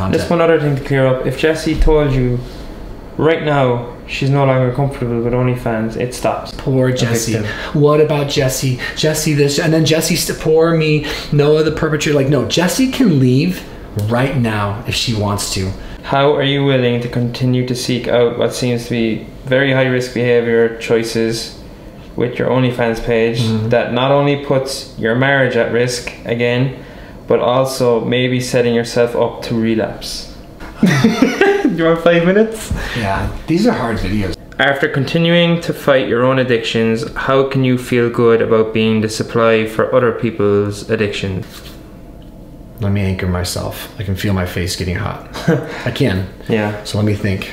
content. Just one other thing to clear up. If Jessie told you right now she's no longer comfortable with OnlyFans, it stops. Poor Jessie. What about Jessie? Jessie this, and then Jessie, poor me, Noah the perpetrator. Like, no, Jessie can leave right now if she wants to. How are you willing to continue to seek out what seems to be very high risk behavior choices with your OnlyFans page that not only puts your marriage at risk again, but also maybe setting yourself up to relapse? Do you want 5 minutes? Yeah, these are hard videos. After continuing to fight your own addictions, how can you feel good about being the supply for other people's addictions? Let me anchor myself. I can feel my face getting hot. I can. Yeah. So let me think.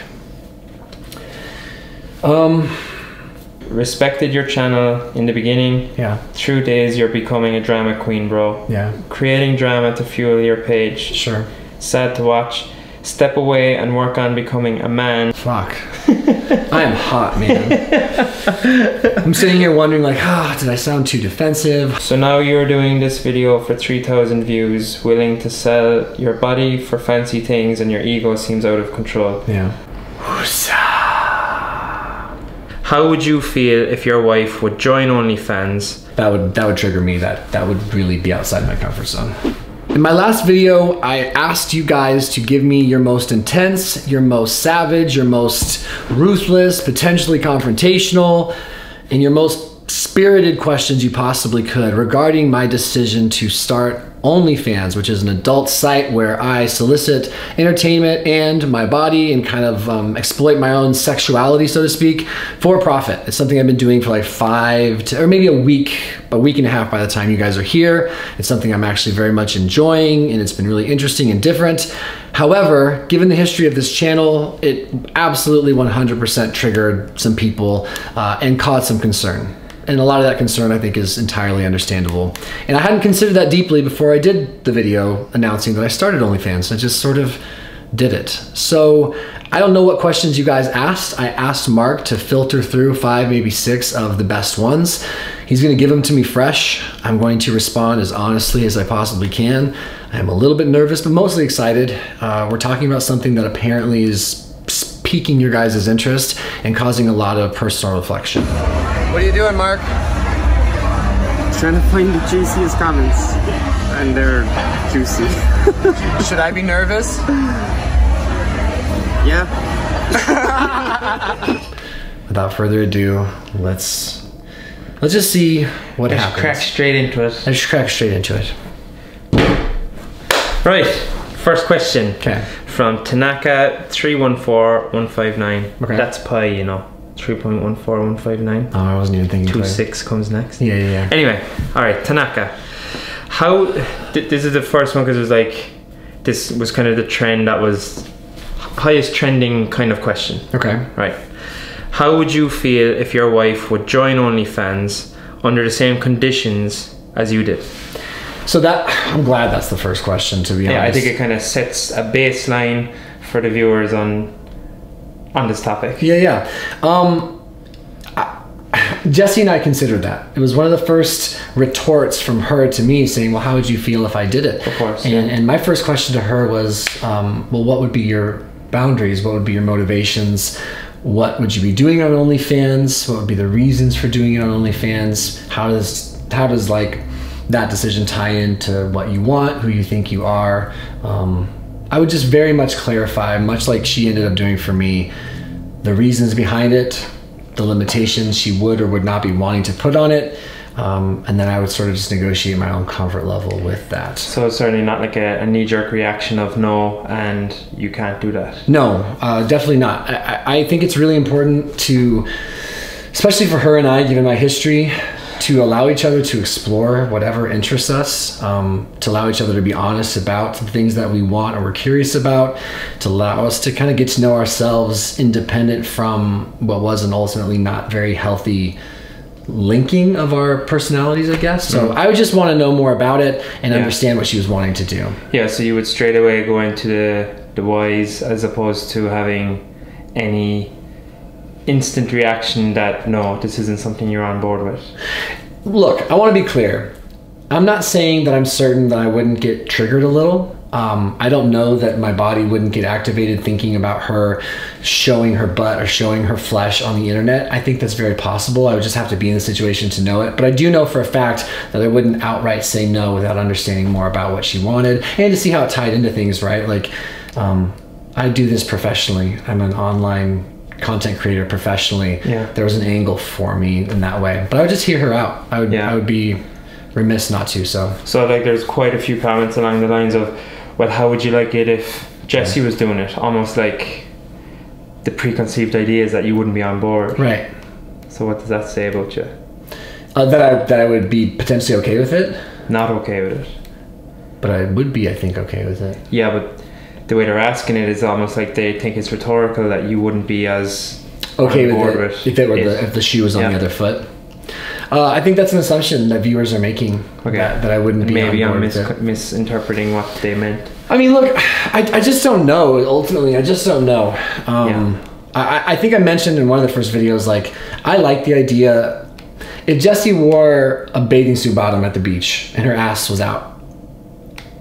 Respected your channel in the beginning. Yeah. Truth is, you're becoming a drama queen, bro. Yeah. Creating drama to fuel your page. Sure. Sad to watch. Step away and work on becoming a man. Fuck. I am hot, man. I'm sitting here wondering, like, did I sound too defensive? So now you're doing this video for 3,000 views, willing to sell your body for fancy things, and your ego seems out of control. Yeah. How would you feel if your wife would join OnlyFans? That would trigger me. That would really be outside my comfort zone. In my last video, I asked you guys to give me your most intense, your most savage, your most ruthless, potentially confrontational, and your most spirited questions you possibly could regarding my decision to start OnlyFans, which is an adult site where I solicit entertainment and my body and kind of exploit my own sexuality, so to speak, for profit. It's something I've been doing for like or maybe a week and a half by the time you guys are here. It's something I'm actually very much enjoying, and it's been really interesting and different. However, given the history of this channel, it absolutely 100% triggered some people and caused some concern. And a lot of that concern, I think, is entirely understandable. And I hadn't considered that deeply before I did the video announcing that I started OnlyFans. I just sort of did it. So I don't know what questions you guys asked. I asked Mark to filter through 5, maybe 6 of the best ones. He's gonna give them to me fresh. I'm going to respond as honestly as I possibly can. I'm a little bit nervous, but mostly excited. We're talking about something that apparently is piquing your guys' interest and causing a lot of personal reflection. What are you doing, Mark? Trying to find the juiciest comments, and they're juicy. Should I be nervous? Yeah. Without further ado, let's just see what happens. Just crack straight into it. I just crack straight into it. Right. First question. Okay. From Tanaka 314159. Okay. That's pi, you know. 3.14159. Oh, I wasn't even thinking. 26 comes next. Yeah. Anyway, all right, Tanaka. How? This is the first one because it was like, this was kind of the trend that was highest trending kind of question. Okay. Right. How would you feel if your wife would join OnlyFans under the same conditions as you did? So I'm glad that's the first question, to be honest. Yeah, I think it kind of sets a baseline for the viewers on this topic. Yeah. Jessie and I considered that. It was one of the first retorts from her to me saying, well, how would you feel if I did it? Of course. And my first question to her was, well, what would be your boundaries? What would be your motivations? What would you be doing on OnlyFans? What would be the reasons for doing it on OnlyFans? How does like that decision tie into what you want, who you think you are? I would just very much clarify, much like she ended up doing for me, the reasons behind it, the limitations she would or would not be wanting to put on it, and then I would sort of just negotiate my own comfort level with that. So it's certainly not like a knee-jerk reaction of no, and you can't do that. No, definitely not. I think it's really important to, especially for her and I, given my history, to allow each other to explore whatever interests us, to allow each other to be honest about the things that we want or we're curious about, to allow us to kind of get to know ourselves independent from what was an ultimately not very healthy linking of our personalities, I guess. So I would just want to know more about it and understand what she was wanting to do. Yeah, so you would straight away go into the whys as opposed to having any instant reaction that no, this isn't something you're on board with. Look, I want to be clear. I'm not saying that I'm certain that I wouldn't get triggered a little I don't know that my body wouldn't get activated thinking about her showing her butt or showing her flesh on the internet. I think that's very possible. I would just have to be in the situation to know it. But I do know for a fact that I wouldn't outright say no without understanding more about what she wanted and to see how it tied into things, right? Like, I do this professionally. I'm an online content creator professionally. Yeah. There was an angle for me in that way. But I would just hear her out. I would be remiss not to. So like there's quite a few comments along the lines of, well, how would you like it if Jesse was doing it? Almost like the preconceived idea is that you wouldn't be on board. Right. So what does that say about you? That I would be potentially okay with it? Not okay with it. But I would be, I think, okay with it. Yeah, but the way they're asking it is almost like they think it's rhetorical that you wouldn't be as okay on board with it if the shoe was on the other foot. I think that's an assumption that viewers are making. Okay. That I wouldn't be maybe on board I'm misinterpreting what they meant. I mean, look, I just don't know. Ultimately, I just don't know. I think I mentioned in one of the first videos, like, I like the idea if Jessie wore a bathing suit bottom at the beach and her ass was out,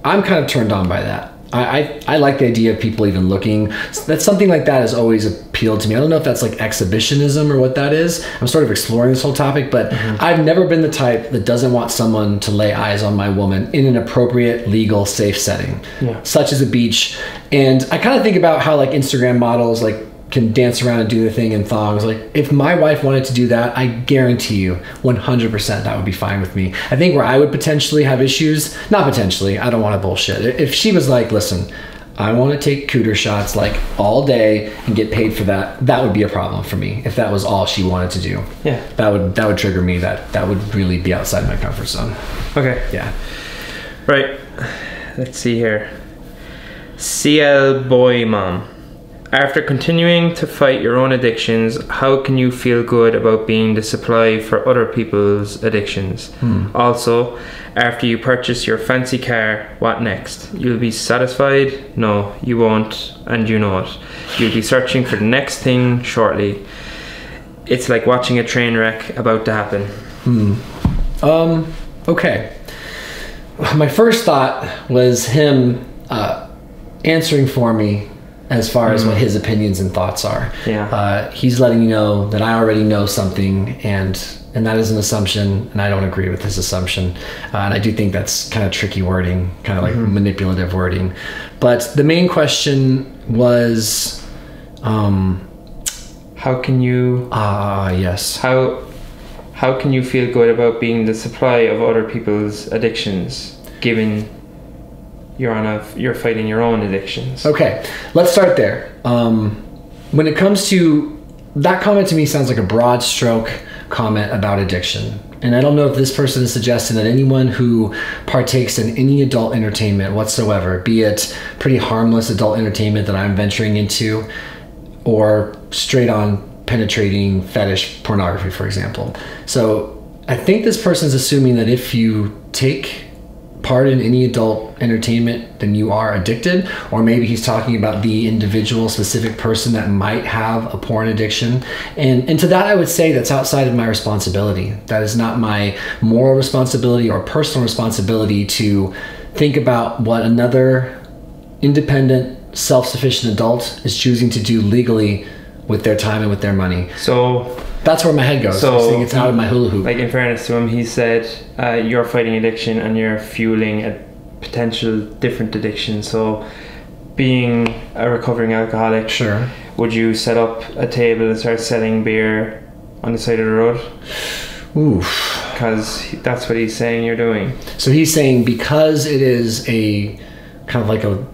I'm kind of turned on by that. I like the idea of people even looking. That's something like that has always appealed to me. I don't know if that's like exhibitionism or what that is. I'm sort of exploring this whole topic, but I've never been the type that doesn't want someone to lay eyes on my woman in an appropriate, legal, safe setting, such as a beach. And I kind of think about how like Instagram models like can dance around and do the thing in thongs. Like, if my wife wanted to do that, I guarantee you 100% that would be fine with me. I think where I would potentially have issues, not potentially, I don't want to bullshit. If she was like, listen, I want to take cooter shots like all day and get paid for that, that would be a problem for me. If that was all she wanted to do, that would trigger me. That would really be outside my comfort zone. Okay. Yeah. Right. Let's see here. CL Boy Mom. After continuing to fight your own addictions, how can you feel good about being the supply for other people's addictions? Also, after you purchase your fancy car, what next? You'll be satisfied? No, you won't, and you know it. You'll be searching for the next thing shortly. It's like watching a train wreck about to happen. Okay. My first thought was him answering for me as far as what his opinions and thoughts are. He's letting me know that I already know something, and that is an assumption, and I don't agree with his assumption. And I do think that's kind of tricky wording, kind of like manipulative wording. But the main question was, how can you? Yes. How can you feel good about being the supply of other people's addictions, given you're fighting your own addictions? Okay, let's start there. When it comes to that comment, to me sounds like a broad stroke comment about addiction. And I don't know if this person is suggesting that anyone who partakes in any adult entertainment whatsoever, be it pretty harmless adult entertainment that I'm venturing into, or straight on penetrating fetish pornography, for example. So I think this person's assuming that if you take part in any adult entertainment, then you are addicted. Or maybe he's talking about the individual specific person that might have a porn addiction. And to that I would say that's outside of my responsibility. That is not my moral responsibility or personal responsibility to think about what another independent, self-sufficient adult is choosing to do legally with their time and with their money. So that's where my head goes. So it's out of my hula hoop. Like, in fairness to him, he said you're fighting addiction and you're fueling a potential different addiction. So being a recovering alcoholic, sure, would you set up a table and start selling beer on the side of the road? Oof. Because that's what he's saying you're doing. So he's saying because it is a kind of like a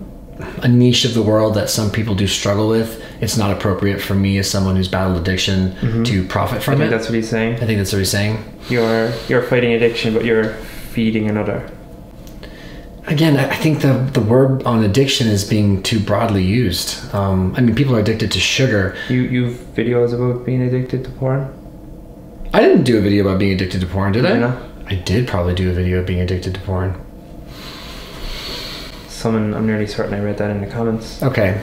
niche of the world that some people do struggle with, it's not appropriate for me as someone who's battled addiction to profit from it. I think that's what he's saying. I think that's what he's saying. You're fighting addiction, but you're feeding another. Again, I think the word on addiction is being too broadly used. I mean, people are addicted to sugar. You've videos about being addicted to porn? I didn't do a video about being addicted to porn, did I? No. I did probably do a video of being addicted to porn. I'm nearly certain I read that in the comments. Okay.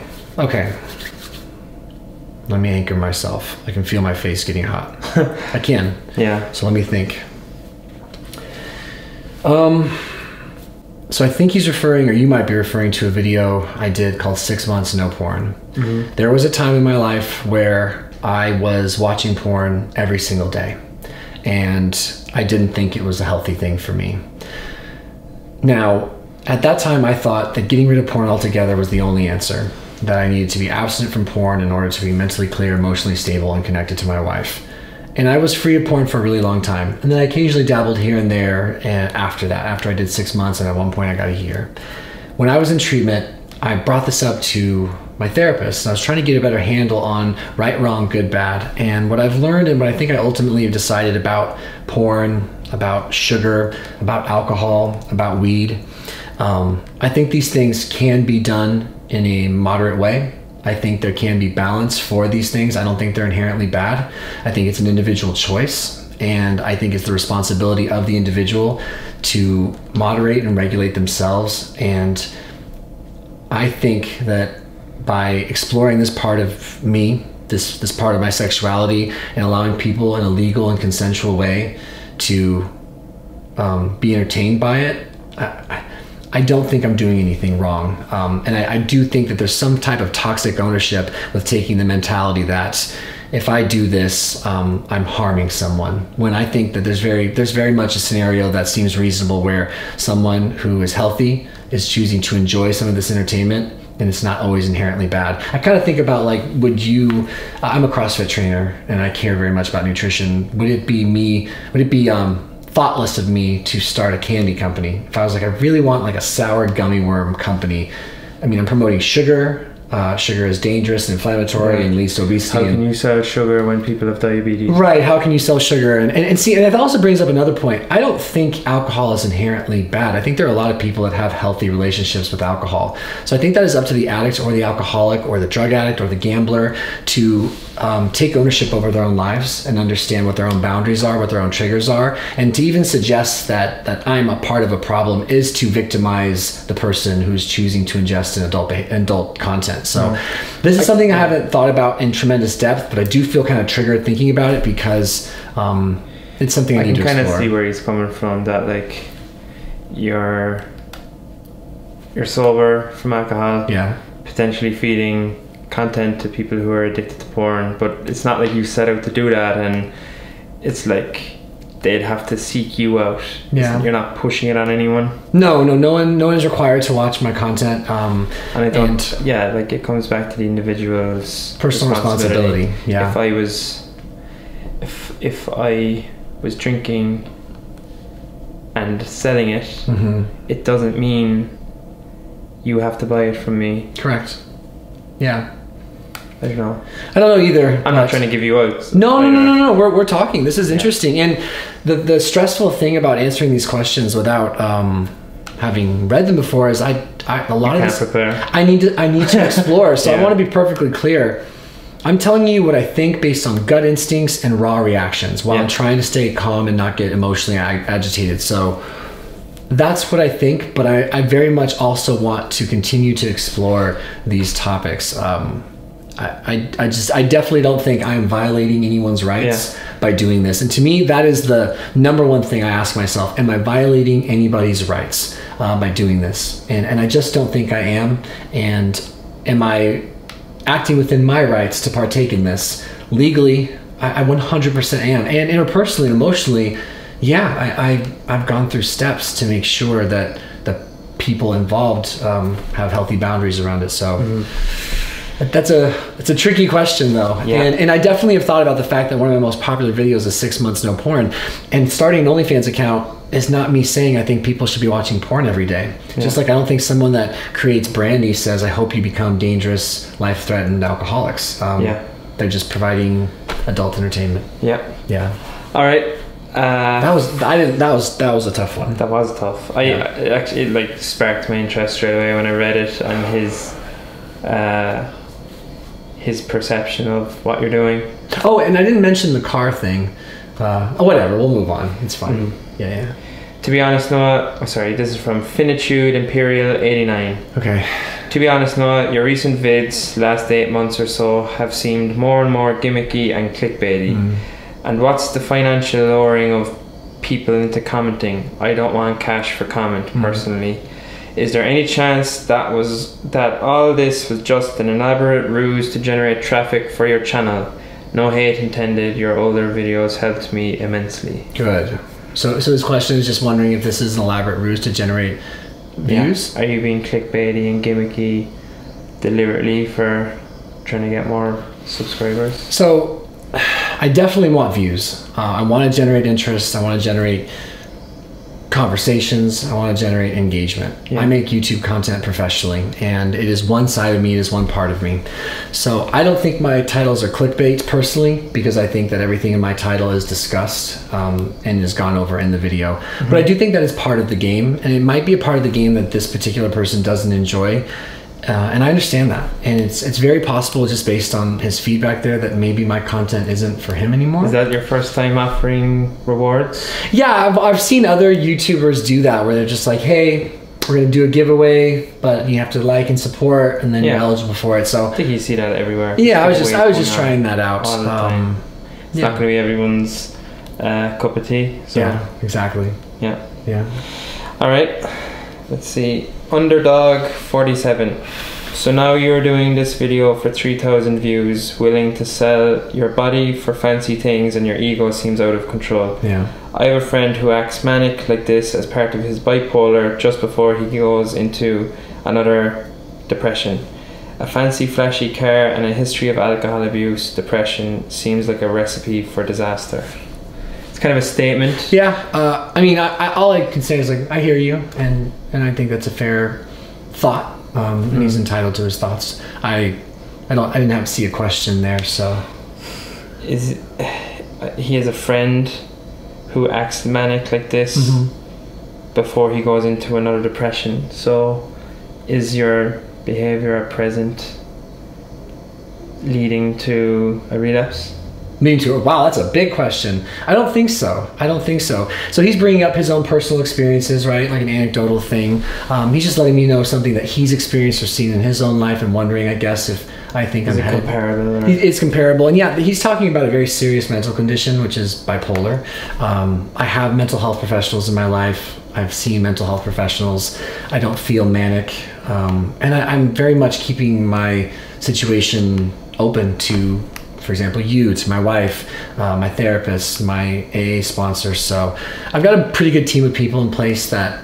Let me anchor myself. I can feel my face getting hot. I can. Yeah. So let me think. So I think he's referring, or you might be referring to a video I did called 6 Months No Porn. There was a time in my life where I was watching porn every single day, and I didn't think it was a healthy thing for me. Now, at that time, I thought that getting rid of porn altogether was the only answer, that I needed to be abstinent from porn in order to be mentally clear, emotionally stable, and connected to my wife. And I was free of porn for a really long time. And then I occasionally dabbled here and there after that, after I did 6 months, and at one point I got a year. When I was in treatment, I brought this up to my therapist, and I was trying to get a better handle on right, wrong, good, bad. And what I've learned, and what I think I ultimately have decided about porn, about sugar, about alcohol, about weed, I think these things can be done in a moderate way. I think there can be balance for these things. I don't think they're inherently bad. I think it's an individual choice, and I think it's the responsibility of the individual to moderate and regulate themselves. And I think that by exploring this part of me, this part of my sexuality, and allowing people in a legal and consensual way to be entertained by it, I don't think I'm doing anything wrong. And I do think that there's some type of toxic ownership with taking the mentality that if I do this, I'm harming someone. When I think that there's very much a scenario that seems reasonable where someone who is healthy is choosing to enjoy some of this entertainment, and it's not always inherently bad. I kind of think about, like, I'm a CrossFit trainer and I care very much about nutrition. Would it be thoughtless of me to start a candy company? If I was like, I really want like a sour gummy worm company. I mean, I'm promoting sugar. Sugar is dangerous and inflammatory and leads to obesity. How can you sell sugar when people have diabetes? Right, how can you sell sugar? And see, and that also brings up another point. I don't think alcohol is inherently bad. I think there are a lot of people that have healthy relationships with alcohol. So I think that is up to the addict or the alcoholic or the drug addict or the gambler to take ownership over their own lives and understand what their own boundaries are, what their own triggers are. And to even suggest that I'm a part of a problem is to victimize the person who's choosing to ingest an adult content. So this is something I haven't thought about in tremendous depth, but I do feel kind of triggered thinking about it because it's something I need to explore. I can kind of see where he's coming from, that like you're sober from alcohol, potentially feeding content to people who are addicted to porn, but it's not like you set out to do that, and it's like they'd have to seek you out. You're not pushing it on anyone. No one is required to watch my content. And I don't. Like it comes back to the individual's personal responsibility. If I was drinking and selling it, it doesn't mean you have to buy it from me. Correct. I don't know either. I'm not trying to give you out. No. We're talking. This is interesting. And the stressful thing about answering these questions without having read them before is I need to explore. So I want to be perfectly clear. I'm telling you what I think based on gut instincts and raw reactions while I'm trying to stay calm and not get emotionally agitated. So that's what I think, but I very much also want to continue to explore these topics. I definitely don't think I'm violating anyone's rights by doing this. And to me, that is the number one thing I ask myself. Am I violating anybody's rights by doing this? And I just don't think I am. And am I acting within my rights to partake in this? Legally, I 100% am. And interpersonally, emotionally, I've gone through steps to make sure that the people involved have healthy boundaries around it. So it's a tricky question though. And I definitely have thought about the fact that one of my most popular videos is 6 Months No Porn, and starting an OnlyFans account is not me saying I think people should be watching porn every day. Just like I don't think someone that creates brandy says I hope you become dangerous, life-threatened alcoholics. They're just providing adult entertainment. All right. That was a tough one. That was tough. It like sparked my interest straight away when I read it, and his perception of what you're doing. Oh, and I didn't mention the car thing. Whatever, we'll move on. It's fine. To be honest, Noah, sorry, this is from Finitude Imperial 89. Okay. To be honest, Noah, your recent vids, last 8 months or so, have seemed more and more gimmicky and clickbaity. And what's the financial lowering of people into commenting? I don't want cash for comment, personally. Is there any chance that all this was just an elaborate ruse to generate traffic for your channel? No hate intended. Your older videos helped me immensely. Good. So his question is just wondering if this is an elaborate ruse to generate views. Yeah. Are you being clickbaity and gimmicky deliberately for trying to get more subscribers? So I definitely want views. I want to generate interest. I want to generate conversations. I want to generate engagement. I make YouTube content professionally, and it is one side of me, it is one part of me. So I don't think my titles are clickbait personally, because I think that everything in my title is discussed and is gone over in the video. But I do think that it's part of the game, and it might be a part of the game that this particular person doesn't enjoy. And I understand that, and it's very possible, just based on his feedback there, that maybe my content isn't for him anymore. Is that your first time offering rewards? Yeah, I've seen other YouTubers do that, where they're just like, hey, we're gonna do a giveaway, but you have to like and support, and then you're eligible for it. So I think you see that everywhere. Yeah, I was just trying that out all the time. It's not gonna be everyone's cup of tea. So. Yeah, exactly. Yeah. All right, let's see. Underdog 47. So now you're doing this video for 3,000 views, willing to sell your body for fancy things, and your ego seems out of control. Yeah. I have a friend who acts manic like this as part of his bipolar just before he goes into another depression. A fancy flashy car and a history of alcohol abuse, depression seems like a recipe for disaster. Kind of a statement. Yeah, I mean, all I can say is, like, I hear you, and I think that's a fair thought, and he's entitled to his thoughts. I didn't have to see a question there, so. He has a friend who acts manic like this before he goes into another depression. So, is your behavior at present leading to a relapse? Wow, that's a big question. I don't think so. So he's bringing up his own personal experiences, right? Like an anecdotal thing. He's just letting me know something that he's experienced or seen in his own life, and wondering, I guess, if I think I'm headed. Comparable? Or? It's comparable. And yeah, he's talking about a very serious mental condition, which is bipolar. I have mental health professionals in my life. I've seen mental health professionals. I don't feel manic. And I'm very much keeping my situation open to, for example, you, to my wife, my therapist, my AA sponsor. So I've got a pretty good team of people in place that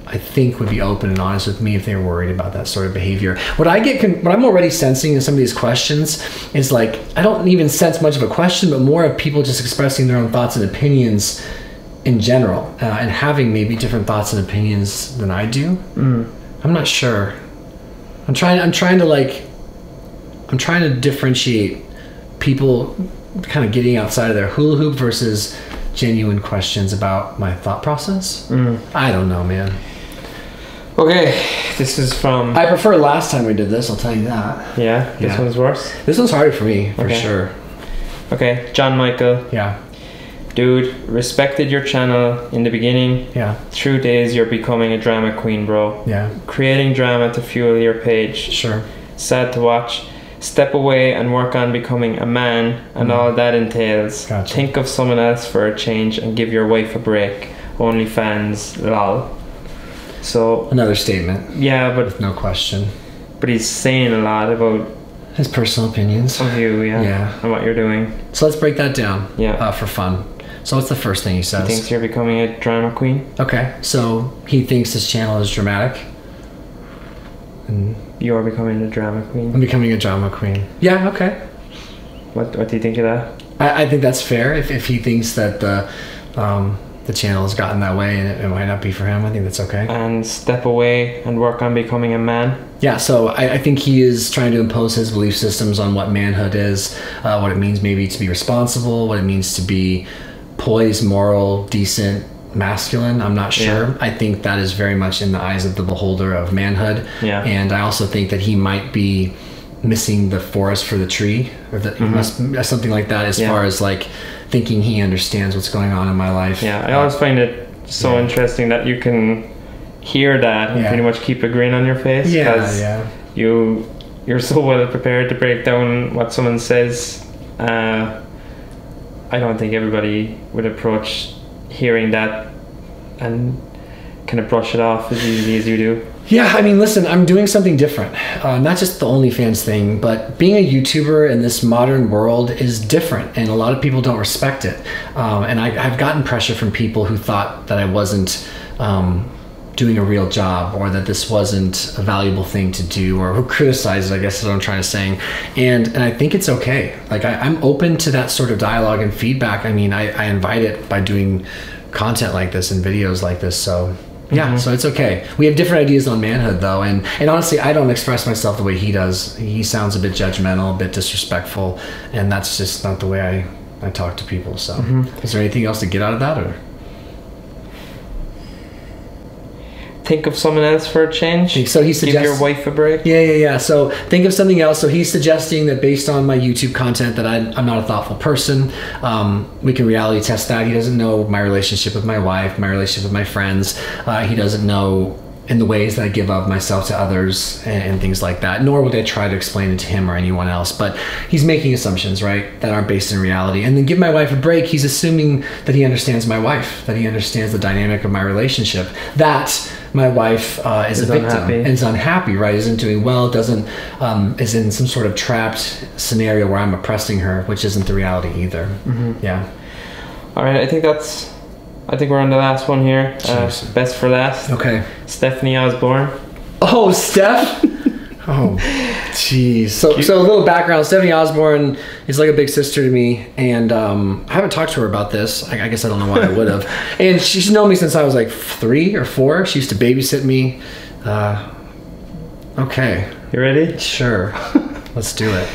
I think would be open and honest with me if they were worried about that sort of behavior. What I'm already sensing in some of these questions is, like, I don't even sense much of a question, but more of people just expressing their own thoughts and opinions in general, and having maybe different thoughts and opinions than I do. I'm not sure. I'm trying to differentiate people kind of getting outside of their hula hoop versus genuine questions about my thought process. I don't know, man. Okay, this is from... I prefer last time we did this, I'll tell you that. Yeah? This one's worse? This one's harder for me, for sure. Okay, John Michael. Yeah. Dude, respected your channel in the beginning. Yeah. Through days, you're becoming a drama queen, bro. Yeah. Creating drama to fuel your page. Sure. Sad to watch. Step away and work on becoming a man and all that entails. Gotcha. Think of someone else for a change and give your wife a break. OnlyFans, lol. So another statement. Yeah, but with no question. But he's saying a lot about his personal opinions of you, and what you're doing. So let's break that down. Yeah. For fun. So what's the first thing he says? He thinks you're becoming a drama queen. Okay, so he thinks his channel is dramatic. And you're becoming a drama queen. I'm becoming a drama queen. Yeah, okay. What do you think of that? I think that's fair. If he thinks that the channel has gotten that way and it might not be for him, I think that's okay. And step away and work on becoming a man. Yeah, so I think he is trying to impose his belief systems on what manhood is, what it means maybe to be responsible, what it means to be poised, moral, decent, masculine. I'm not sure. Yeah. I think that is very much in the eyes of the beholder of manhood. Yeah. And I also think that he might be missing the forest for the tree, or something like that, as far as like thinking he understands what's going on in my life. Yeah, I always find it so interesting that you can hear that and pretty much keep a grin on your face. You're so well prepared to break down what someone says. I don't think everybody would approach hearing that and kind of brush it off as easily as you do. Yeah, I mean, listen, I'm doing something different. Not just the OnlyFans thing, but being a YouTuber in this modern world is different, and a lot of people don't respect it. And I've gotten pressure from people who thought that I wasn't doing a real job, or that this wasn't a valuable thing to do, or who criticized it, I guess is what I'm trying to say. And I think it's okay. Like, I'm open to that sort of dialogue and feedback. I mean, I invite it by doing content like this and videos like this, so yeah, so it's okay. We have different ideas on manhood, though, and honestly, I don't express myself the way he does. He sounds a bit judgmental, a bit disrespectful, and that's just not the way I talk to people. So is there anything else to get out of that, or? Think of someone else for a change. So he suggests, give your wife a break. Yeah. So think of something else. So he's suggesting that based on my YouTube content that I'm not a thoughtful person. We can reality test that. He doesn't know my relationship with my wife, my relationship with my friends. He doesn't know in the ways that I give of myself to others and things like that, nor would I try to explain it to him or anyone else. But he's making assumptions, right, that aren't based in reality. And then give my wife a break, he's assuming that he understands my wife, that he understands the dynamic of my relationship, that my wife is a victim and is unhappy, right, isn't doing well, doesn't is in some sort of trapped scenario where I'm oppressing her, which isn't the reality either. Yeah. All right, I think we're on the last one here. Best for last. Okay. Stephanie Osborne. Oh, Steph. Oh, jeez. So a little background. Stephanie Osborne is like a big sister to me, and I haven't talked to her about this. I guess I don't know why I would have. And she's known me since I was like 3 or 4. She used to babysit me. Okay. You ready? Sure. Let's do it.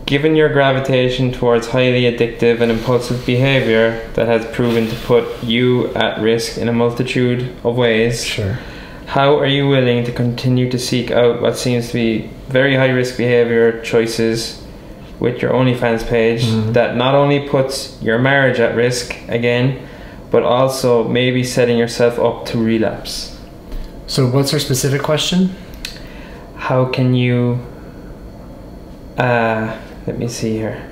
Given your gravitation towards highly addictive and impulsive behavior that has proven to put you at risk in a multitude of ways, sure, how are you willing to continue to seek out what seems to be very high-risk behavior choices with your OnlyFans page that not only puts your marriage at risk again, but also maybe setting yourself up to relapse? So what's her specific question? How can you... let me see here.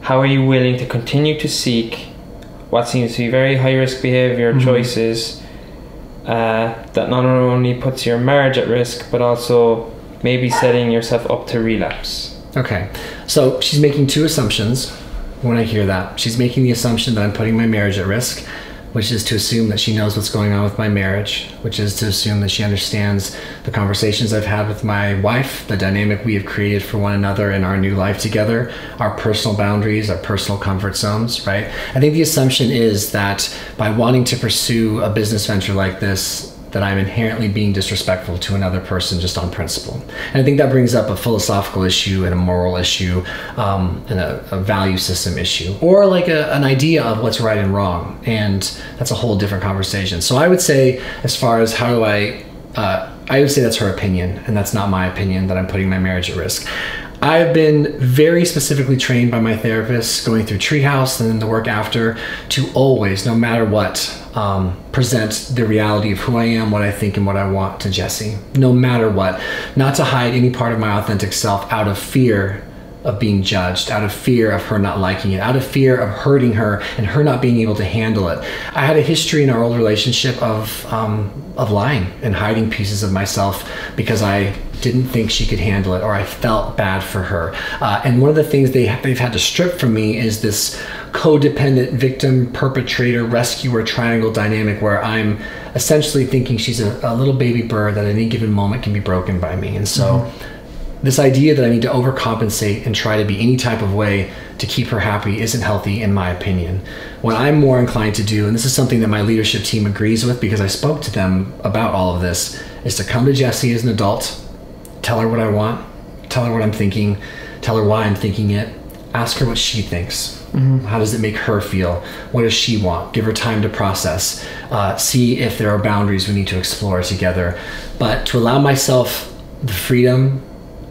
How are you willing to continue to seek what seems to be very high-risk behavior choices that not only puts your marriage at risk, but also maybe setting yourself up to relapse? Okay, so she's making 2 assumptions when I hear that. She's making the assumption that I'm putting my marriage at risk, which is to assume that she knows what's going on with my marriage, which is to assume that she understands the conversations I've had with my wife, the dynamic we have created for one another in our new life together, our personal boundaries, our personal comfort zones, right? I think the assumption is that by wanting to pursue a business venture like this, that I'm inherently being disrespectful to another person just on principle. And I think that brings up a philosophical issue and a moral issue and a value system issue, or like an idea of what's right and wrong. And that's a whole different conversation. So I would say, as far as how do I would say that's her opinion, and that's not my opinion, that I'm putting my marriage at risk. I've been very specifically trained by my therapist, going through Treehouse and then the work after, to always, no matter what, present the reality of who I am, what I think, and what I want to Jessie, no matter what. Not to hide any part of my authentic self out of fear of being judged, out of fear of her not liking it, out of fear of hurting her and her not being able to handle it. I had a history in our old relationship of lying and hiding pieces of myself because I didn't think she could handle it, or I felt bad for her. And one of the things they've had to strip from me is this codependent victim, perpetrator, rescuer triangle dynamic, where I'm essentially thinking she's a little baby bird that at any given moment can be broken by me. And so this idea that I need to overcompensate and try to be any type of way to keep her happy isn't healthy, in my opinion. What I'm more inclined to do, and this is something that my leadership team agrees with because I spoke to them about all of this, is to come to Jessie as an adult, tell her what I want, tell her what I'm thinking, tell her why I'm thinking it, ask her what she thinks. How does it make her feel? What does she want? Give her time to process. See if there are boundaries we need to explore together. But to allow myself the freedom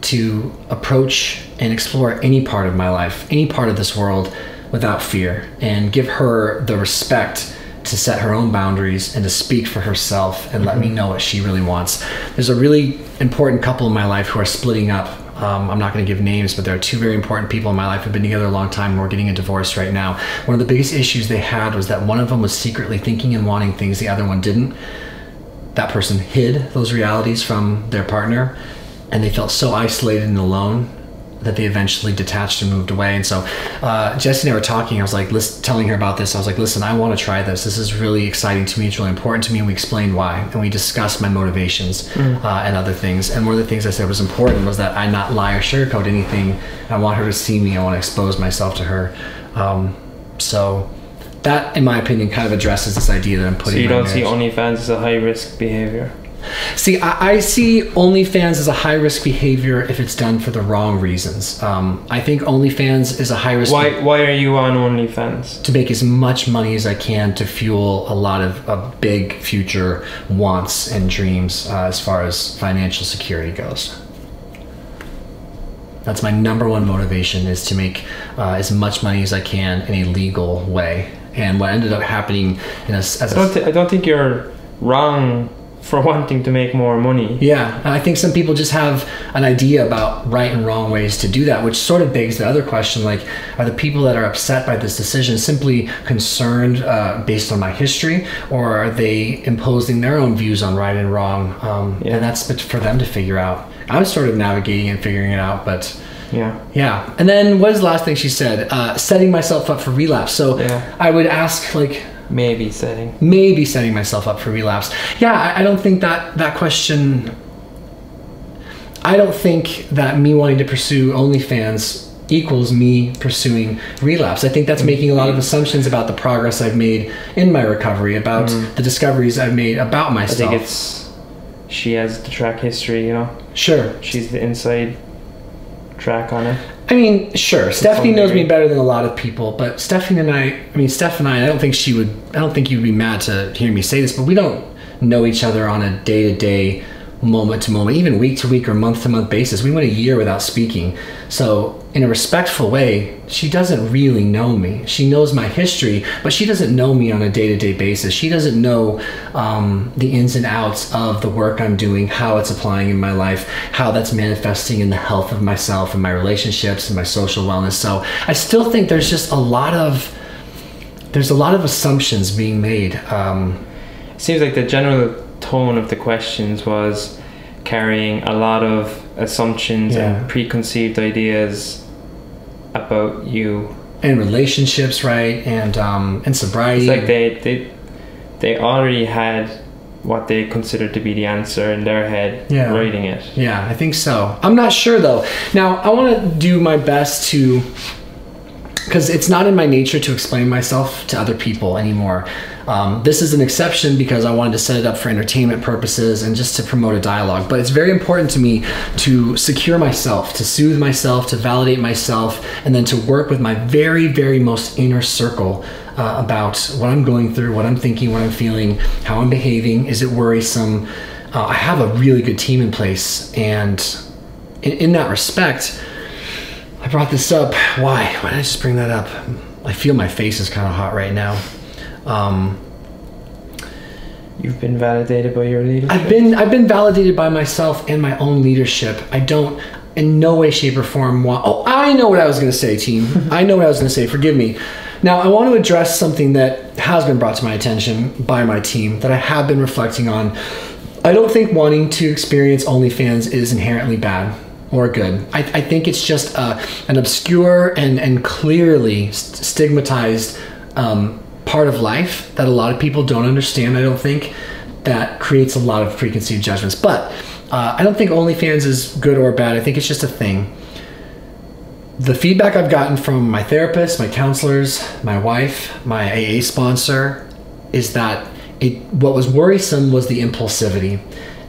to approach and explore any part of my life, any part of this world without fear, and give her the respect to set her own boundaries and to speak for herself and let me know what she really wants. There's a really important couple in my life who are splitting up. I'm not going to give names, but there are 2 very important people in my life who've been together a long time and we're getting a divorce right now. One of the biggest issues they had was that one of them was secretly thinking and wanting things the other one didn't. that person hid those realities from their partner, and they felt so isolated and alone that they eventually detached and moved away. And so Jessie and I were talking. I was like, telling her about this. I was like, listen, I want to try this. This is really exciting to me. It's really important to me. And we explained why. And we discussed my motivations and other things. And one of the things I said was important was that I not lie or sugarcoat anything. I want her to see me. I want to expose myself to her. So that, in my opinion, kind of addresses this idea that I'm putting. So you don't see OnlyFans as a high-risk behavior? See, I see OnlyFans as a high-risk behavior if it's done for the wrong reasons. I think OnlyFans is a high-risk... Why are you on OnlyFans? To make as much money as I can to fuel a lot of big future wants and dreams as far as financial security goes. That's my number one motivation, is to make as much money as I can in a legal way. And what ended up happening... I don't think you're wrong for wanting to make more money. Yeah, and I think some people just have an idea about right and wrong ways to do that, which sort of begs the other question, like, are the people that are upset by this decision simply concerned based on my history, or are they imposing their own views on right and wrong? And that's for them to figure out. I'm sort of navigating and figuring it out, but yeah. And then what is the last thing she said? Setting myself up for relapse. So I would ask, like, maybe setting myself up for relapse. Yeah, I don't think that question, I don't think that me wanting to pursue OnlyFans equals me pursuing relapse. I think that's making a lot of assumptions about the progress I've made in my recovery, about the discoveries I've made about myself. I think she has the track history, you know? Sure. She's the inside track on it. I mean, sure. Stephanie knows me better than a lot of people, but Steph and I, I don't think you'd be mad to hear me say this, but we don't know each other on a day-to-day, moment-to-moment, even week-to-week or month-to-month basis. We went a year without speaking. So in a respectful way, she doesn't really know me. She knows my history, but she doesn't know me on a day-to-day basis. She doesn't know the ins and outs of the work I'm doing, how it's applying in my life, how that's manifesting in the health of myself and my relationships and my social wellness. So I still think there's just a lot of assumptions being made. It seems like the general tone of the questions was carrying a lot of assumptions and preconceived ideas about you and relationships, right? And sobriety. It's like they already had what they considered to be the answer in their head, writing it. Yeah, I think so. I'm not sure though. Now I want to do my best to, because it's not in my nature to explain myself to other people anymore. This is an exception because I wanted to set it up for entertainment purposes and just to promote a dialogue. But it's very important to me to secure myself, to soothe myself, to validate myself, and then to work with my very, very most inner circle about what I'm going through, what I'm thinking, what I'm feeling, how I'm behaving. Is it worrisome? I have a really good team in place, and in that respect, I brought this up. Why did I just bring that up? I feel my face is kind of hot right now. You've been validated by your leadership? I've been validated by myself and my own leadership. I don't in no way, shape, or form want... Oh, I know what I was going to say, team. I know what I was going to say. Forgive me. Now, I want to address something that has been brought to my attention by my team that I have been reflecting on. I don't think wanting to experience OnlyFans is inherently bad or good. I think it's just an obscure and clearly stigmatized part of life that a lot of people don't understand, I don't think, that creates a lot of preconceived judgments. But I don't think OnlyFans is good or bad. I think it's just a thing. The feedback I've gotten from my therapist, my counselors, my wife, my AA sponsor, is that what was worrisome was the impulsivity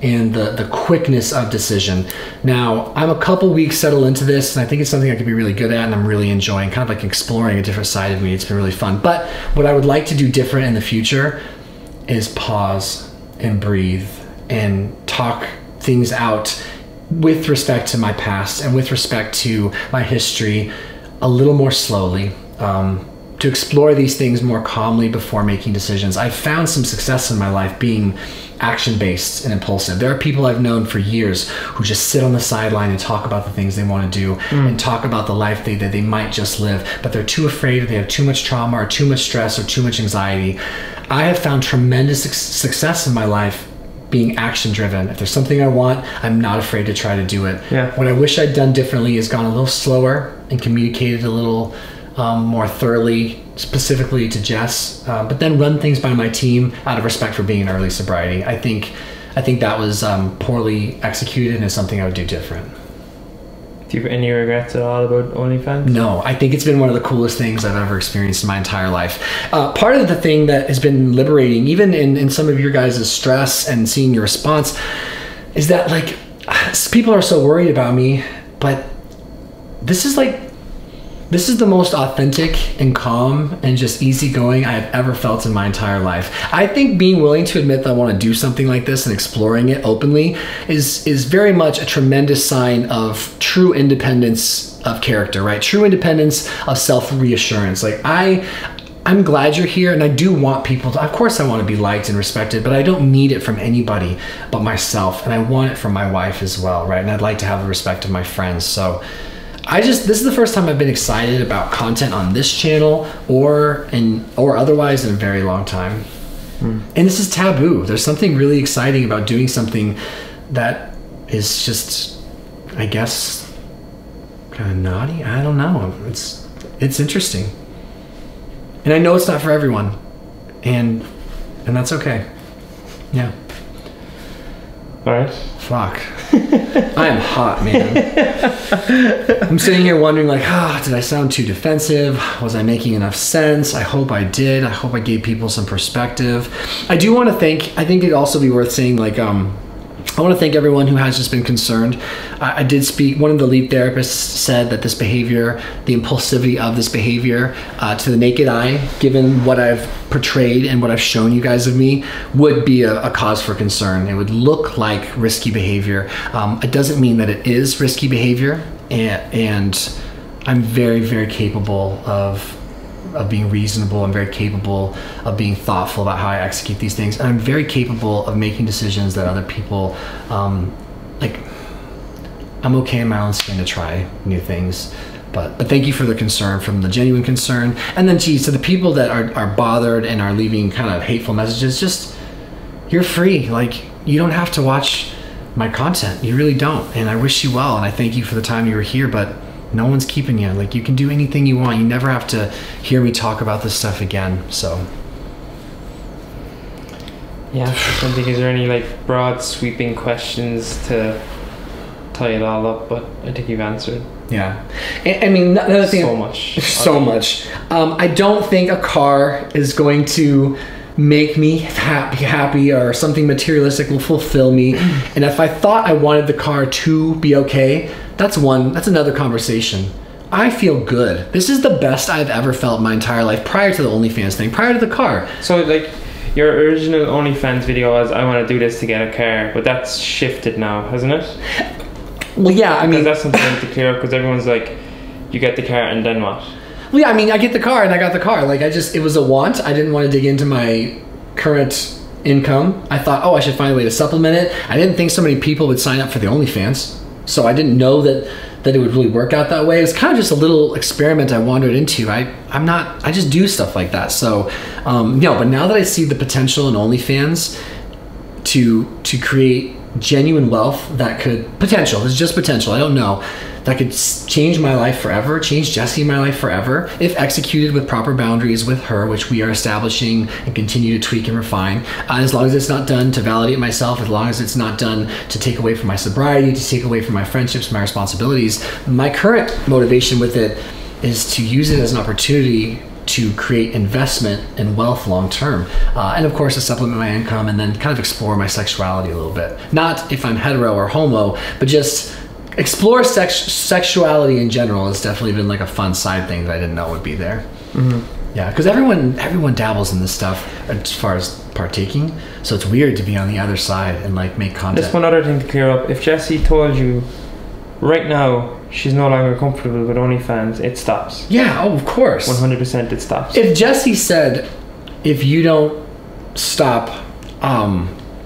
and the quickness of decision. Now, I'm a couple weeks settled into this, and I think it's something I could be really good at, and I'm really enjoying, kind of like exploring a different side of me. It's been really fun. But what I would like to do different in the future is pause and breathe and talk things out with respect to my past and with respect to my history a little more slowly, to explore these things more calmly before making decisions. I've found some success in my life being action-based and impulsive. There are people I've known for years who just sit on the sideline and talk about the things they want to do and talk about the life that they might just live, but they're too afraid, or they have too much trauma or too much stress or too much anxiety. I have found tremendous success in my life being action driven. If there's something I want, I'm not afraid to try to do it. Yeah. What I wish I'd done differently is gone a little slower and communicated a little more thoroughly, specifically to Jess, but then run things by my team out of respect for being in early sobriety. I think that was poorly executed and is something I would do different. Do you have any regrets at all about OnlyFans? No, I think it's been one of the coolest things I've ever experienced in my entire life. Part of the thing that has been liberating, even in some of your guys' stress and seeing your response, is that like people are so worried about me, but this is the most authentic and calm and just easygoing I have ever felt in my entire life. I think being willing to admit that I want to do something like this and exploring it openly is very much a tremendous sign of true independence of character, right? True independence of self-reassurance. Like I'm glad you're here, and I do want people to, of course I want to be liked and respected, but I don't need it from anybody but myself, and I want it from my wife as well, right? And I'd like to have the respect of my friends. So this is the first time I've been excited about content on this channel or otherwise in a very long time. And this is taboo. There's something really exciting about doing something that is just, I guess, kind of naughty. I don't know. It's interesting. And I know it's not for everyone. And that's okay. Yeah. All right. Fuck. I am hot, man. I'm sitting here wondering like, did I sound too defensive? Was I making enough sense? I hope I did. I hope I gave people some perspective. I do want to thank, I think it'd also be worth saying like, I want to thank everyone who has just been concerned. I did speak, one of the lead therapists said that this behavior, the impulsivity of this behavior to the naked eye, given what I've portrayed and what I've shown you guys of me, would be a cause for concern. It would look like risky behavior. It doesn't mean that it is risky behavior, and I'm very, very capable of being reasonable. I'm very capable of being thoughtful about how I execute these things. And I'm very capable of making decisions that other people, like, I'm okay in my own skin to try new things. But thank you for the concern, from the genuine concern. And then, geez, to the people that are bothered and are leaving kind of hateful messages, just, you're free. Like, you don't have to watch my content. You really don't. And I wish you well. And I thank you for the time you were here, but no one's keeping you. Like, you can do anything you want. You never have to hear me talk about this stuff again. So yeah, I think, is there any like broad sweeping questions to tie it all up? But I think you've answered. Yeah, I mean, another thing, so much. I don't think a car is going to make me happy, or something materialistic will fulfill me. And if I thought I wanted the car to be okay, that's another conversation. I feel good. This is the best I've ever felt in my entire life, prior to the OnlyFans thing, prior to the car. So like, your original OnlyFans video was, I want to do this to get a car, but that's shifted now, hasn't it? Well, yeah, I mean, that's something to clear up, because everyone's like, you get the car and then what? Well, yeah, I mean, I get the car and I got the car. Like, it was a want. I didn't want to dig into my current income. I thought, I should find a way to supplement it. I didn't think so many people would sign up for the OnlyFans. So I didn't know that it would really work out that way. It was kind of just a little experiment I wandered into. I just do stuff like that. So, no, but now that I see the potential in OnlyFans to create genuine wealth that could, it's just potential, I don't know, that could change my life forever, change Jessie and my life forever, if executed with proper boundaries with her, which we are establishing and continue to tweak and refine. As long as it's not done to validate myself, as long as it's not done to take away from my sobriety, to take away from my friendships, my responsibilities. My current motivation with it is to use it as an opportunity to create investment and wealth long term, and of course to supplement my income, and then kind of explore my sexuality a little bit. Not if I'm hetero or homo, but just explore sexuality in general. Has definitely been like a fun side thing that I didn't know would be there. Yeah, because everyone dabbles in this stuff as far as partaking, so it's weird to be on the other side and like make content. Just one other thing to clear up: if Jessie told you right now she's no longer comfortable with OnlyFans, it stops. Yeah, of course. 100% it stops. If Jessie said, if you don't stop,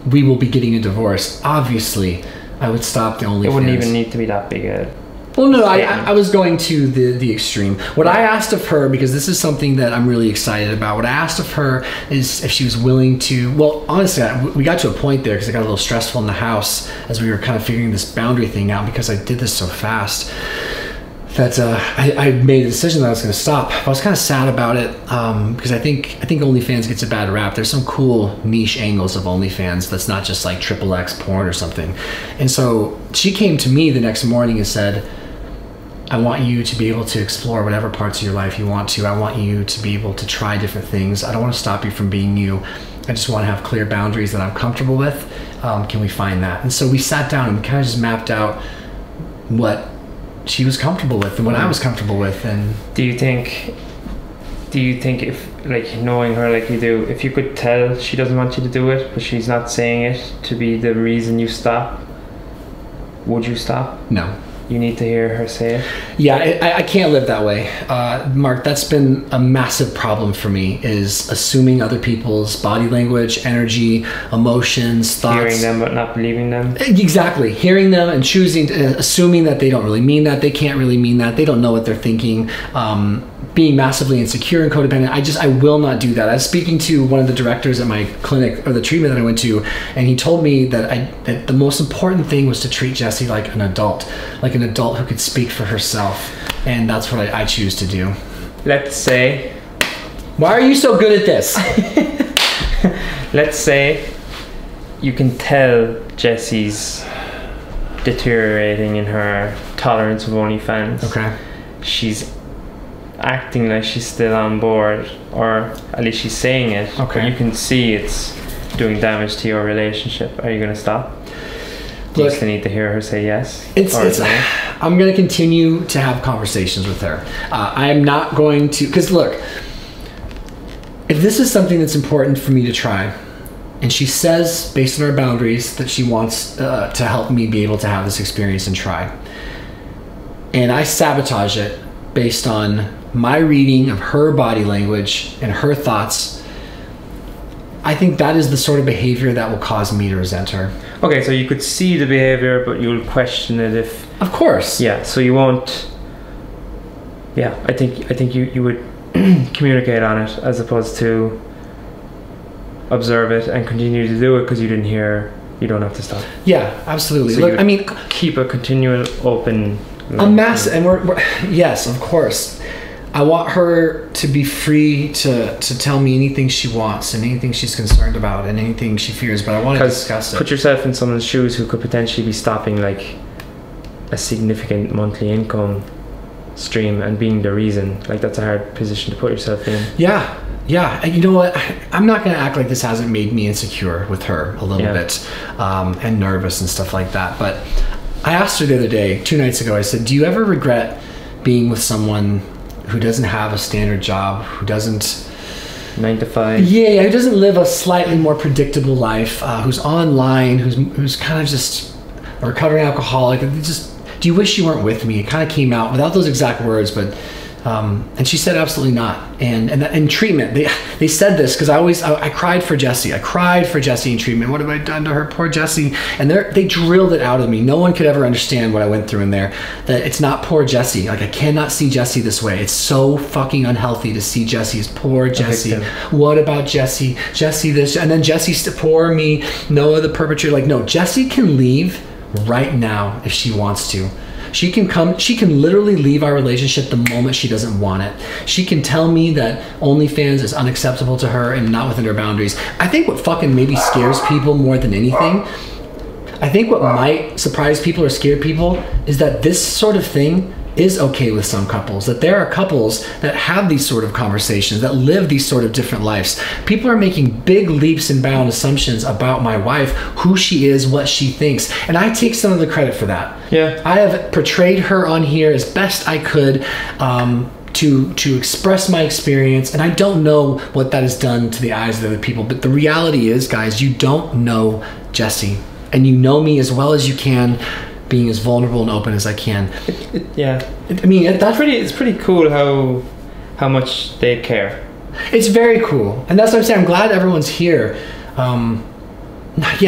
we will be getting a divorce, obviously I would stop the OnlyFans. It wouldn't even need to be that big a Well, no, I was going to the extreme. What I asked of her, because this is something that I'm really excited about, what I asked of her is if she was willing to, well, honestly, we got to a point there because it got a little stressful in the house as we were kind of figuring this boundary thing out, because I did this so fast that I made a decision that I was going to stop. I was kind of sad about it because I think OnlyFans gets a bad rap. There's some cool niche angles of OnlyFans that's not just like XXX porn or something. And so she came to me the next morning and said, I want you to be able to explore whatever parts of your life you want to. I want you to be able to try different things. I don't want to stop you from being you. I just want to have clear boundaries that I'm comfortable with. Can we find that? And so we sat down and kind of just mapped out what she was comfortable with and what I was comfortable with. And do you think if, like, knowing her like you do, if you could tell she doesn't want you to do it, but she's not saying it to be the reason you stop, would you stop? No. You need to hear her say it? Yeah, I can't live that way. Mark, that's been a massive problem for me, is assuming other people's body language, energy, emotions, thoughts. Hearing them but not believing them? Exactly. Hearing them and choosing, assuming that they don't really mean that, they can't really mean that, they don't know what they're thinking. Being massively insecure and codependent, I will not do that. I was speaking to one of the directors at my clinic, or the treatment that I went to, and he told me that the most important thing was to treat Jessie like an adult who could speak for herself, and that's what I choose to do. Let's say... Why are you so good at this? Let's say you can tell Jessie's deteriorating in her tolerance of OnlyFans. Okay. She's acting like she's still on board, or at least she's saying it. Okay. But you can see it's doing damage to your relationship. Are you going to stop? Do you still need to hear her say yes? I'm going to continue to have conversations with her. I am not going to, because look, if this is something that's important for me to try, and she says, based on our boundaries, that she wants to help me be able to have this experience and try, and I sabotage it based on my reading of her body language and her thoughts, I think that is the sort of behavior that will cause me to resent her. Okay, so you could see the behavior, but you'll question it if... Of course. Yeah, so you won't... Yeah, I think you would communicate on it as opposed to observe it and continue to do it because you didn't hear, you don't have to stop. Yeah, absolutely. So look, I mean... Keep a continual open... A massive... And we're... Yes, of course. I want her to be free to tell me anything she wants and anything she's concerned about and anything she fears, but I want to discuss it. Put yourself in someone's shoes who could potentially be stopping like a significant monthly income stream and being the reason. Like, that's a hard position to put yourself in. Yeah. And you know what? I'm not going to act like this hasn't made me insecure with her a little bit and nervous and stuff like that. But I asked her the other day, 2 nights ago, I said, do you ever regret being with someone who doesn't have a standard job, who doesn't 9 to 5, who doesn't live a slightly more predictable life, who's online, who's kind of just a recovering alcoholic, just, do you wish you weren't with me? It kind of came out without those exact words, but and she said absolutely not. And in treatment, they said this because I cried for Jessie. I cried for Jessie in treatment. What have I done to her? Poor Jessie. And they drilled it out of me. No one could ever understand what I went through in there. That it's not poor Jessie. Like, I cannot see Jessie this way. It's so fucking unhealthy to see Jessie as poor Jessie. What about Jessie? Jessie this, and then Jessie poor me. Noah the perpetrator. Like, no, Jessie can leave right now if she wants to. She can literally leave our relationship the moment she doesn't want it. She can tell me that OnlyFans is unacceptable to her and not within her boundaries. I think what fucking maybe scares people more than anything, I think what might surprise people or scare people is that this sort of thing is okay with some couples, that there are couples that have these sort of conversations, that live these sort of different lives. People are making big leaps and bound assumptions about my wife, who she is, what she thinks, and I take some of the credit for that. Yeah, I have portrayed her on here as best I could to express my experience, and I don't know what that has done to the eyes of other people, but the reality is, guys, you don't know Jessie, and you know me as well as you can, being as vulnerable and open as I can. I mean, it's pretty cool how much they care. It's very cool, and that's what I'm saying. I'm glad everyone's here. It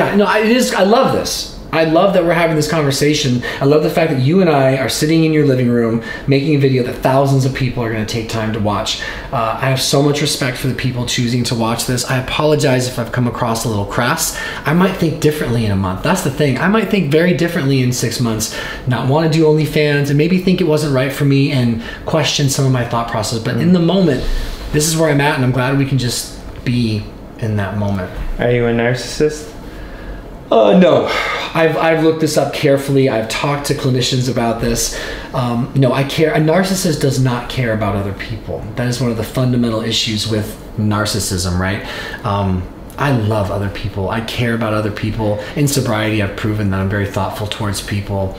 is. I love this. I love that we're having this conversation. I love the fact that you and I are sitting in your living room making a video that thousands of people are going to take time to watch. I have so much respect for the people choosing to watch this. I apologize if I've come across a little crass. I might think differently in a month. That's the thing. I might think very differently in 6 months, not want to do OnlyFans, and maybe think it wasn't right for me and question some of my thought process. But in the moment, this is where I'm at, and I'm glad we can just be in that moment. Are you a narcissist? No. I've looked this up carefully. I've talked to clinicians about this. No, I care. A narcissist does not care about other people. That is one of the fundamental issues with narcissism, right? I love other people. I care about other people. In sobriety, I've proven that I'm very thoughtful towards people.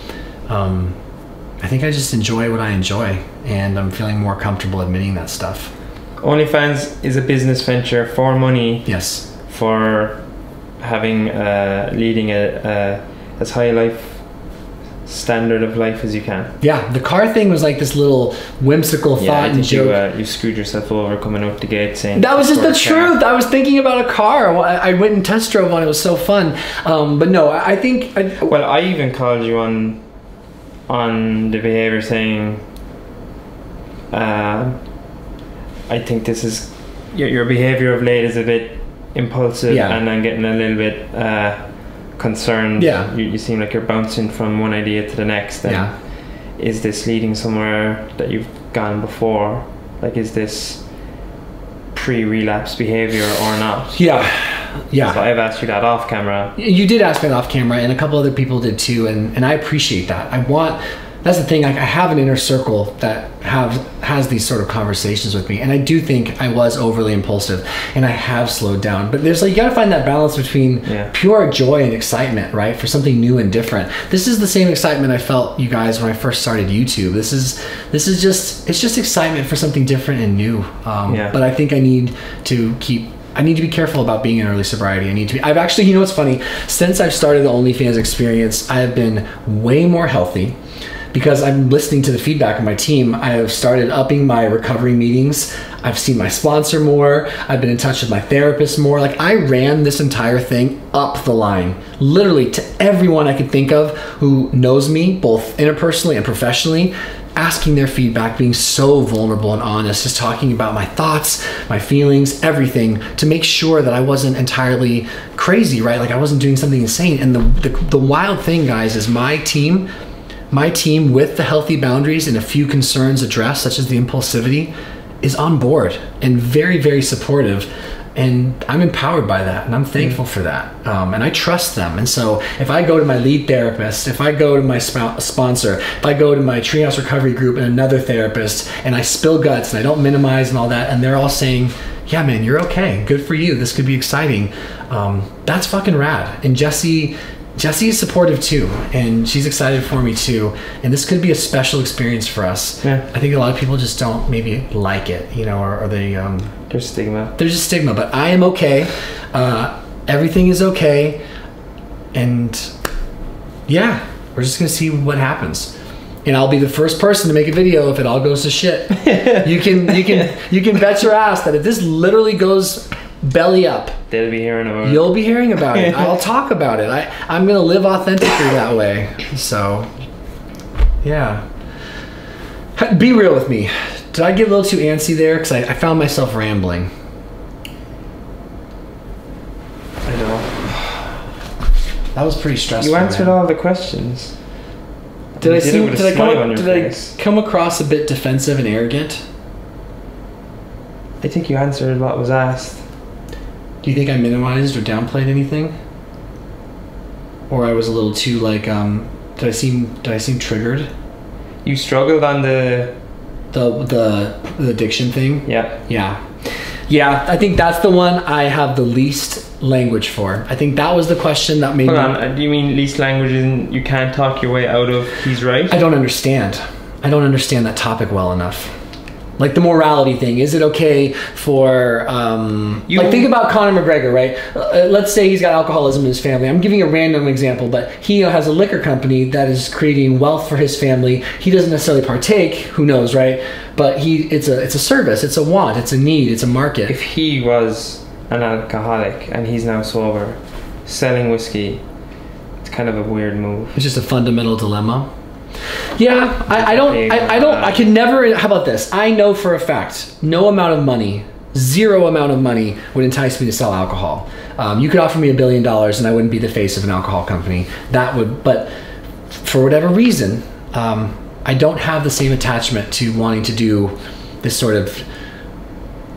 I think I just enjoy what I enjoy, and I'm feeling more comfortable admitting that stuff. OnlyFans is a business venture for money. Yes. For having leading as high life standard of life as you can. Yeah, the car thing was like this little whimsical thought and joke. You screwed yourself over coming out the gate saying that was just the truth. I was thinking about a car. I went and test drove one. It was so fun. But no, I think. Well, I even called you on the behavior saying, I think this is your behavior of late is a bit impulsive, and I'm getting a little bit concerned. Yeah, you seem like you're bouncing from one idea to the next. And is this leading somewhere that you've gone before? Like, is this pre-relapse behavior or not? Yeah. So I've asked you that off camera. You did ask me that off camera, and a couple other people did too, and I appreciate that. That's the thing, I have an inner circle that has these sort of conversations with me, and I do think I was overly impulsive, and I have slowed down. But there's like, you gotta find that balance between pure joy and excitement, right? For something new and different. This is the same excitement I felt, you guys, when I first started YouTube. This is just excitement for something different and new. But I think I need to be careful about being in early sobriety. I've actually, you know what's funny? Since I've started the OnlyFans experience, I have been way more healthy because I'm listening to the feedback of my team. I have started upping my recovery meetings. I've seen my sponsor more. I've been in touch with my therapist more. Like, I ran this entire thing up the line, literally to everyone I could think of who knows me, both interpersonally and professionally, asking their feedback, being so vulnerable and honest, just talking about my thoughts, my feelings, everything, to make sure that I wasn't entirely crazy, right? Like, I wasn't doing something insane. And the wild thing, guys, is my team with the healthy boundaries and a few concerns addressed, such as the impulsivity, is on board and very, very supportive. And I'm empowered by that, and I'm thankful for that. And I trust them. And so if I go to my lead therapist, if I go to my sponsor, if I go to my treehouse recovery group and another therapist, and I spill guts and I don't minimize and all that, and they're all saying, yeah, man, you're okay. Good for you. This could be exciting. That's fucking rad. And Jessie is supportive too, and she's excited for me too. And this could be a special experience for us. Yeah. I think a lot of people just don't maybe like it, you know, or they... There's stigma. There's a stigma, but I am okay. Everything is okay. And yeah, we're just gonna see what happens. And I'll be the first person to make a video if it all goes to shit. You can bet your ass that if this literally goes belly up, they'll be hearing about it. You'll be hearing about it. I'll talk about it. I'm gonna live authentically that way. So yeah. Be real with me. Did I get a little too antsy there? Because I found myself rambling. I know. That was pretty stressful. You answered all the questions. Did I come across a bit defensive and arrogant? I think you answered what was asked. Do you think I minimized or downplayed anything? Or I was a little too like did I seem triggered? You struggled on the addiction thing? Yeah. Yeah, I think that's the one I have the least language for. I think that was the question that made Hold on, do you mean least language in you can't talk your way out of he's right? I don't understand. I don't understand that topic well enough. Like the morality thing, is it okay for like think about Conor McGregor, right? Let's say he's got alcoholism in his family. I'm giving a random example, but he has a liquor company that is creating wealth for his family. He doesn't necessarily partake, who knows, right? But it's a service, it's a want, it's a need, it's a market. If he was an alcoholic and he's now sober, selling whiskey, it's kind of a weird move. It's just a fundamental dilemma. Yeah, I can never, how about this? I know for a fact, no amount of money, zero amount of money would entice me to sell alcohol. You could offer me $1 billion and I wouldn't be the face of an alcohol company. That would, but for whatever reason, I don't have the same attachment to wanting to do this sort of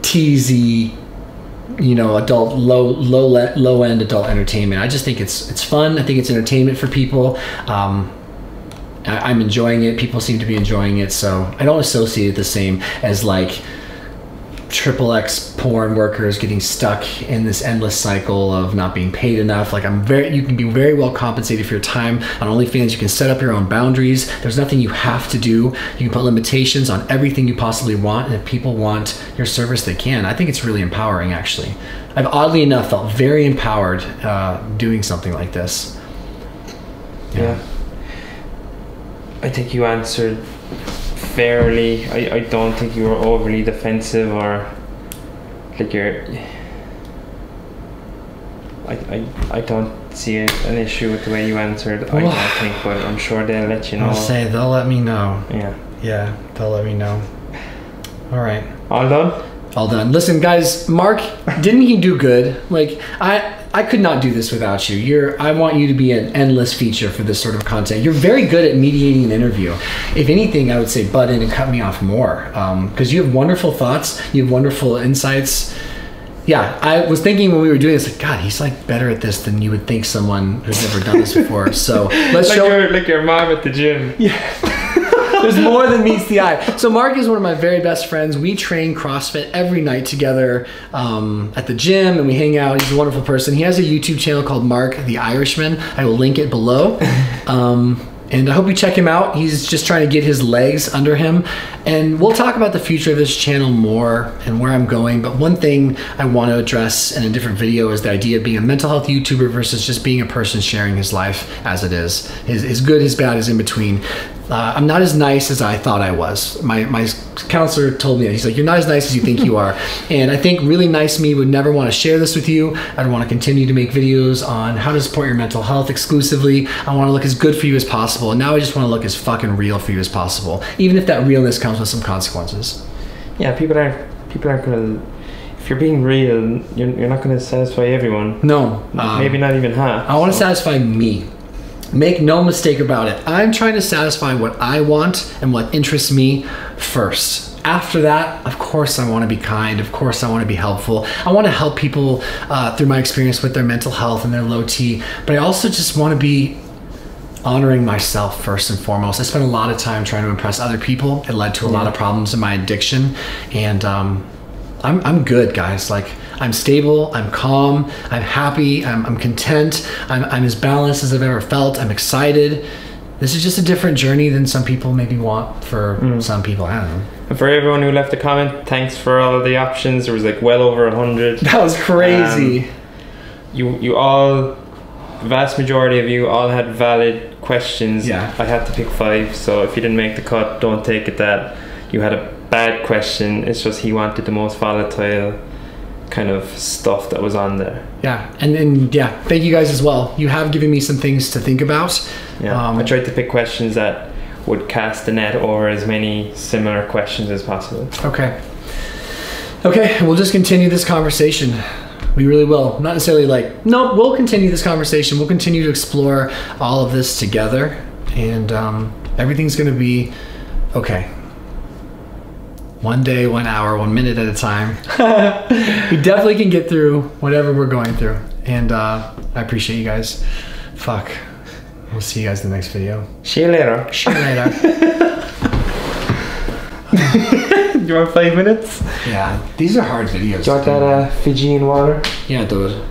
teasy, you know, adult, low end adult entertainment. I just think it's fun. I think it's entertainment for people. I'm enjoying it. People seem to be enjoying it, so I don't associate it the same as like XXX porn workers getting stuck in this endless cycle of not being paid enough. Like you can be very well compensated for your time on OnlyFans. You can set up your own boundaries. There's nothing you have to do. You can put limitations on everything you possibly want, and if people want your service, they can. I think it's really empowering, actually. I've oddly enough felt very empowered doing something like this. Yeah. I think you answered fairly. I don't think you were overly defensive or like I don't see an issue with the way you answered. I don't think, but I'm sure they'll let you know. I'll say they'll let me know. Yeah, they'll let me know. All right, all done. All done. Listen, guys, Mark, didn't he do good? Like, I could not do this without you. I want you to be an endless feature for this sort of content. You're very good at mediating an interview. If anything, I would say butt in and cut me off more, because you have wonderful thoughts. You have wonderful insights. Yeah, I was thinking when we were doing this, like, God, he's like better at this than you would think someone who's never done this before. So let's show. Like your mom at the gym. Yeah. There's more than meets the eye. So Mark is one of my very best friends. We train CrossFit every night together at the gym, and we hang out. He's a wonderful person. He has a YouTube channel called Mark the Irishman. I will link it below. And I hope you check him out. He's just trying to get his legs under him. And we'll talk about the future of this channel more and where I'm going. But one thing I want to address in a different video is the idea of being a mental health YouTuber versus just being a person sharing his life as it is. His good, his bad, his in between. I'm not as nice as I thought I was. My counselor told me that. He's like, you're not as nice as you think you are. And I think really nice me would never want to share this with you. I'd want to continue to make videos on how to support your mental health exclusively. I want to look as good for you as possible. And now I just want to look as fucking real for you as possible. Even if that realness comes with some consequences. Yeah, people aren't gonna, if you're being real, you're not gonna satisfy everyone. No. Maybe not even half. I want to satisfy me. Make no mistake about it. I'm trying to satisfy what I want and what interests me first. After that, of course, I want to be kind. Of course, I want to be helpful. I want to help people through my experience with their mental health and their low T. But I also just want to be honoring myself first and foremost. I spent a lot of time trying to impress other people. It led to a lot of problems in my addiction. And I'm good, guys. Like, I'm stable, I'm calm, I'm happy, I'm content, I'm as balanced as I've ever felt, I'm excited. This is just a different journey than some people maybe want for some people, I don't know. And for everyone who left a comment, thanks for all of the options. There was like well over 100. That was crazy. You all, vast majority of you all had valid questions. Yeah. I had to pick 5, so if you didn't make the cut, don't take it that you had a bad question. It's just he wanted the most volatile kind of stuff that was on there. Yeah, and yeah, thank you guys as well. You have given me some things to think about. Yeah, I tried to pick questions that would cast the net over as many similar questions as possible. Okay, we'll just continue this conversation. We really will. Not necessarily like, no, we'll continue this conversation. We'll continue to explore all of this together, and everything's gonna be okay. One day, 1 hour, 1 minute at a time. We definitely can get through whatever we're going through. And I appreciate you guys. Fuck. We'll see you guys in the next video. See you later. See you later. You want 5 minutes? Yeah, these are hard videos. Do you want that Fijian water? Yeah, dude.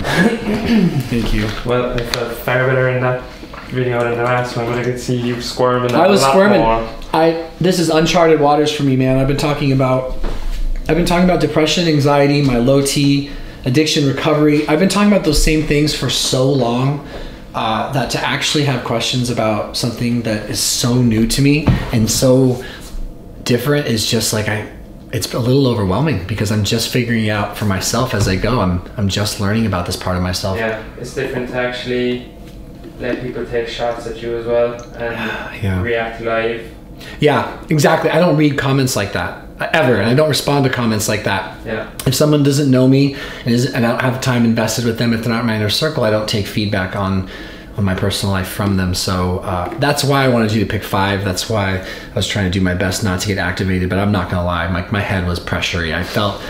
Thank you. Well, I felt far better in that video than the last one, but I could see you squirming. I was squirming. More. This is uncharted waters for me, man. I've been talking about depression, anxiety, my low T, addiction recovery. I've been talking about those same things for so long that to actually have questions about something that is so new to me and so different is just like it's a little overwhelming because I'm just figuring it out for myself as I go. I'm just learning about this part of myself. Yeah, it's different to actually let people take shots at you as well and react live. Yeah, exactly. I don't read comments like that ever, and I don't respond to comments like that. Yeah. If someone doesn't know me and I don't have time invested with them, if they're not in my inner circle, I don't take feedback on my personal life from them. So that's why I wanted you to pick 5. That's why I was trying to do my best not to get activated. But I'm not gonna lie, my head was pressury. I felt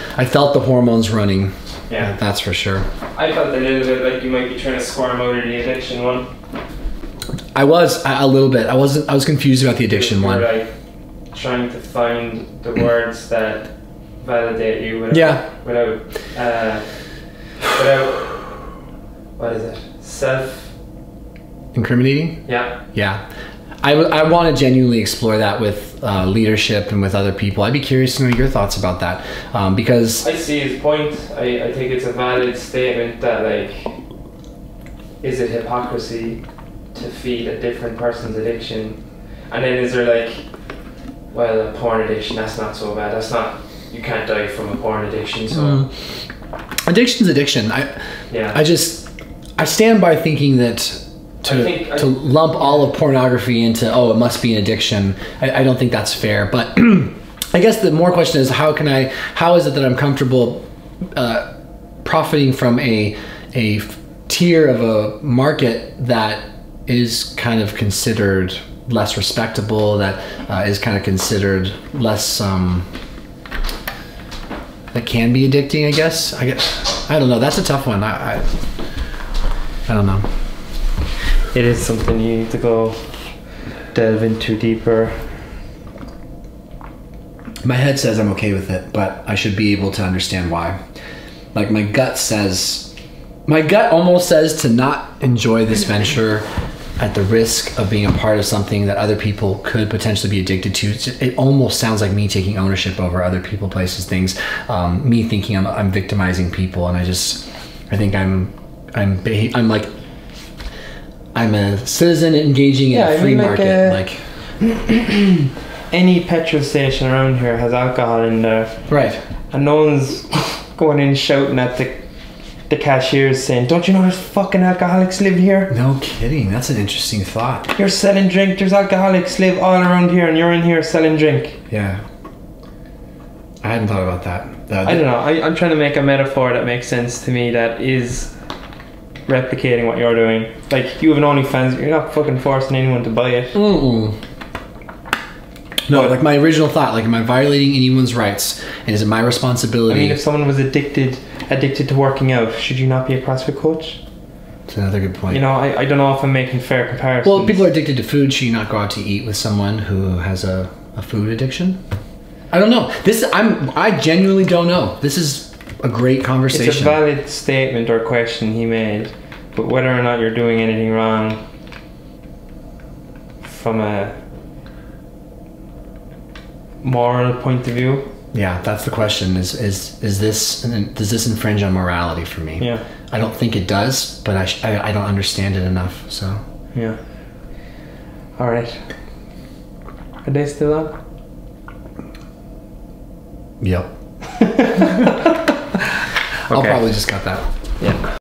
the hormones running. Yeah, that's for sure. I felt a little bit like you might be trying to squirm out of the addiction one. I was a little bit. I was confused about the addiction one. You were like trying to find the words that validate you without what is it? Self-incriminating? Yeah. Yeah. I want to genuinely explore that with leadership and with other people. I'd be curious to know your thoughts about that, because I see his point. I think it's a valid statement that, like, is it hypocrisy to feed a different person's addiction? And then is there like, well, a porn addiction, that's not so bad. That's not, you can't die from a porn addiction. So addiction's addiction. I stand by thinking that to lump all of pornography into, oh, it must be an addiction, I don't think that's fair. But I guess the more question is, how is it that I'm comfortable profiting from a tier of a market that is kind of considered less respectable, that is kind of considered less that can be addicting, I guess. I don't know. That's a tough one. I don't know. It is something you need to go delve into deeper. My head says I'm okay with it, but I should be able to understand why. Like my gut almost says to not enjoy this venture at the risk of being a part of something that other people could potentially be addicted to. It almost sounds like me taking ownership over other people, places, things. Me thinking I'm victimizing people, and I think I'm a citizen engaging in a free market. Any petrol station around here has alcohol in there, right? And no one's going in shouting at the cashiers saying, "Don't you know there's fucking alcoholics live here?" No kidding. That's an interesting thought. You're selling drink. There's alcoholics live all around here, and you're in here selling drink. Yeah. I hadn't thought about that. I don't know. I'm trying to make a metaphor that makes sense to me, that is replicating what you're doing. Like, you have an OnlyFans, you're not fucking forcing anyone to buy it. No, like my original thought, like, am I violating anyone's rights? And is it my responsibility? I mean, if someone was addicted to working out, should you not be a CrossFit coach? That's another good point. You know, I don't know if I'm making fair comparisons. Well, if people are addicted to food, should you not go out to eat with someone who has a food addiction? I don't know. I genuinely don't know. This is a great conversation. It's a valid statement or question he made, but whether or not you're doing anything wrong from a moral point of view. Yeah, that's the question. Does this infringe on morality for me? Yeah. I don't think it does, but I don't understand it enough. So. Yeah. All right. Are they still on? Yep. I'll probably just cut that. Yeah.